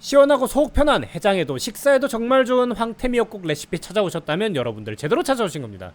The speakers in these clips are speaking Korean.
시원하고 속 편한 해장에도 식사에도 정말 좋은 황태 미역국 레시피 찾아오셨다면 여러분들 제대로 찾아오신 겁니다.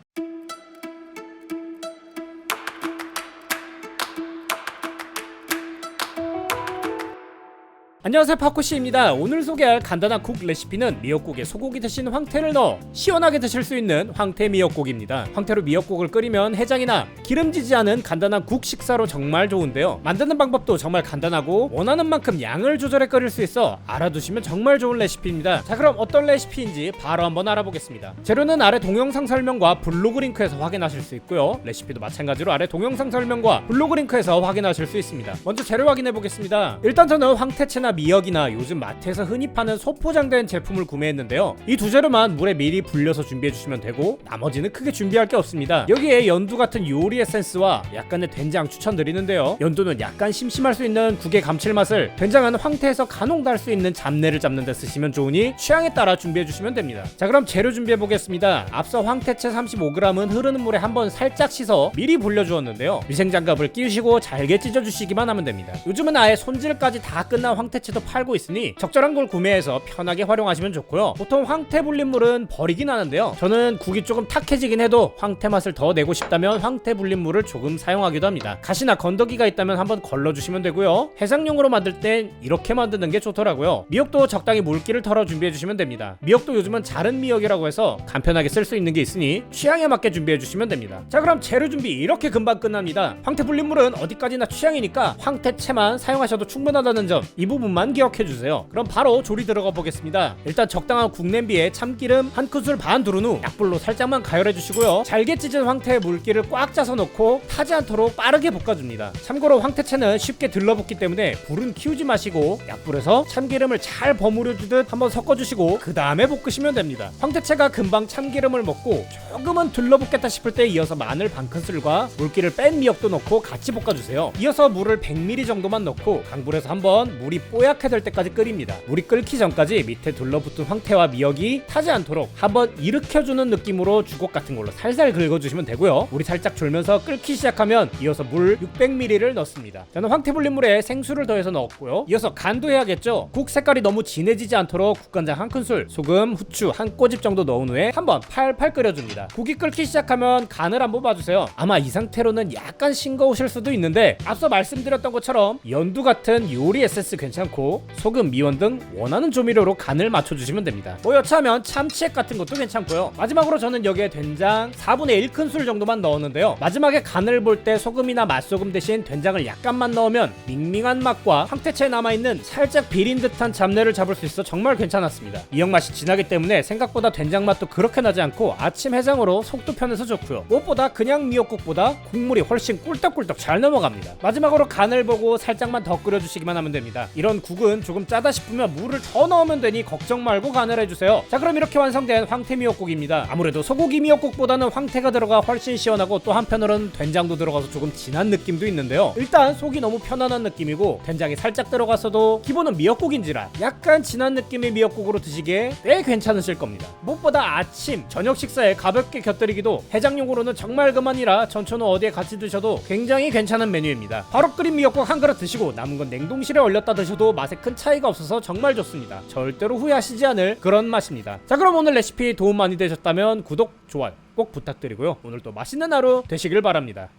안녕하세요, 파코씨입니다. 오늘 소개할 간단한 국 레시피는 미역국에 소고기 대신 황태를 넣어 시원하게 드실 수 있는 황태 미역국입니다. 황태로 미역국을 끓이면 해장이나 기름지지 않은 간단한 국 식사로 정말 좋은데요, 만드는 방법도 정말 간단하고 원하는 만큼 양을 조절해 끓일 수 있어 알아두시면 정말 좋은 레시피입니다. 자, 그럼 어떤 레시피인지 바로 한번 알아보겠습니다. 재료는 아래 동영상 설명과 블로그 링크에서 확인하실 수 있고요, 레시피도 마찬가지로 아래 동영상 설명과 블로그 링크에서 확인하실 수 있습니다. 먼저 재료 확인해 보겠습니다. 일단 저는 황태채나 미역이나 요즘 마트에서 흔히 파는 소포장된 제품을 구매했는데요, 이 두 재료만 물에 미리 불려서 준비해 주시면 되고 나머지는 크게 준비할 게 없습니다. 여기에 연두 같은 요리 에센스와 약간의 된장 추천드리는데요, 연두는 약간 심심할 수 있는 국의 감칠맛을, 된장은 황태에서 간혹 날 수 있는 잡내를 잡는 데 쓰시면 좋으니 취향에 따라 준비해 주시면 됩니다. 자, 그럼 재료 준비해 보겠습니다. 앞서 황태채 35g은 흐르는 물에 한번 살짝 씻어 미리 불려 주었는데요, 위생장갑을 끼우시고 잘게 찢어 주시기만 하면 됩니다. 요즘은 아예 손질까지 다 끝난 황태채도 팔고 있으니 적절한 걸 구매해서 편하게 활용하시면 좋고요. 보통 황태 불린 물은 버리긴 하는데요, 저는 국이 조금 탁해지긴 해도 황태 맛을 더 내고 싶다면 황태 불린 물을 조금 사용하기도 합니다. 가시나 건더기가 있다면 한번 걸러주시면 되고요, 해장용으로 만들 땐 이렇게 만드는 게 좋더라고요. 미역도 적당히 물기를 털어 준비해 주시면 됩니다. 미역도 요즘은 자른 미역이라고 해서 간편하게 쓸 수 있는 게 있으니 취향에 맞게 준비해 주시면 됩니다. 자, 그럼 재료 준비 이렇게 금방 끝납니다. 황태 불린 물은 어디까지나 취향이니까 황태채만 사용하셔도 충분하다는 점, 이 부분만 기억해주세요. 그럼 바로 조리 들어가 보겠습니다. 일단 적당한 국냄비에 참기름 한 큰술 반 두른 후 약불로 살짝만 가열해 주시고요, 잘게 찢은 황태에 물기를 꽉 짜서 넣고 타지 않도록 빠르게 볶아줍니다. 참고로 황태채는 쉽게 들러붙기 때문에 불은 키우지 마시고 약불에서 참기름을 잘 버무려 주듯 한번 섞어주시고 그 다음에 볶으시면 됩니다. 황태채가 금방 참기름을 먹고 조금은 들러붙겠다 싶을 때 이어서 마늘 반 큰술과 물기를 뺀 미역도 넣고 같이 볶아주세요. 이어서 물을 100ml 정도만 넣고 강불에서 한번 물이 뽀얗게 될 때까지 끓입니다. 물이 끓기 전까지 밑에 둘러붙은 황태와 미역이 타지 않도록 한번 일으켜주는 느낌으로 주걱 같은 걸로 살살 긁어주시면 되고요, 물이 살짝 졸면서 끓기 시작하면 이어서 물 600ml를 넣습니다. 저는 황태 불린 물에 생수를 더해서 넣었고요, 이어서 간도 해야겠죠. 국 색깔이 너무 진해지지 않도록 국간장 한 큰술, 소금, 후추 한 꼬집 정도 넣은 후에 한번 팔팔 끓여줍니다. 국이 끓기 시작하면 간을 한번 봐주세요. 아마 이 상태로는 약간 싱거우실 수도 있는데 앞서 말씀드렸던 것처럼 연두 같은 요리 에센스 괜찮고 소금, 미원 등 원하는 조미료로 간을 맞춰주시면 됩니다. 뭐 여차하면 참치액 같은 것도 괜찮고요. 마지막으로 저는 여기에 된장 4분의 1 큰술 정도만 넣었는데요, 마지막에 간을 볼 때 소금이나 맛소금 대신 된장을 약간만 넣으면 밍밍한 맛과 황태채에 남아있는 살짝 비린 듯한 잡내를 잡을 수 있어 정말 괜찮았습니다. 미역 맛이 진하기 때문에 생각보다 된장 맛도 그렇게 나지 않고 아침 해장으로 속도 편해서 좋고요, 무엇보다 그냥 미역국보다 국물이 훨씬 꿀떡꿀떡 잘 넘어갑니다. 마지막으로 간을 보고 살짝만 더 끓여주시기만 하면 됩니다. 이런 국은 조금 짜다 싶으면 물을 더 넣으면 되니 걱정 말고 간을 해주세요. 자, 그럼 이렇게 완성된 황태 미역국입니다. 아무래도 소고기 미역국보다는 황태가 들어가 훨씬 시원하고 또 한편으로는 된장도 들어가서 조금 진한 느낌도 있는데요, 일단 속이 너무 편안한 느낌이고 된장이 살짝 들어갔어도 기본은 미역국인지라 약간 진한 느낌의 미역국으로 드시기에 꽤 괜찮으실 겁니다. 무엇보다 아침, 저녁 식사에 가볍게 곁들이기도 해장용으로는 정말 그만이라 전천 후 어디에 같이 드셔도 굉장히 괜찮은 메뉴입니다. 바로 끓인 미역국 한 그릇 드시고 남은 건 냉동실에 얼렸다 드셔도 맛에 큰 차이가 없어서 정말 좋습니다. 절대로 후회하시지 않을 그런 맛입니다. 자, 그럼 오늘 레시피 도움 많이 되셨다면 구독, 좋아요 꼭 부탁드리고요, 오늘도 맛있는 하루 되시길 바랍니다.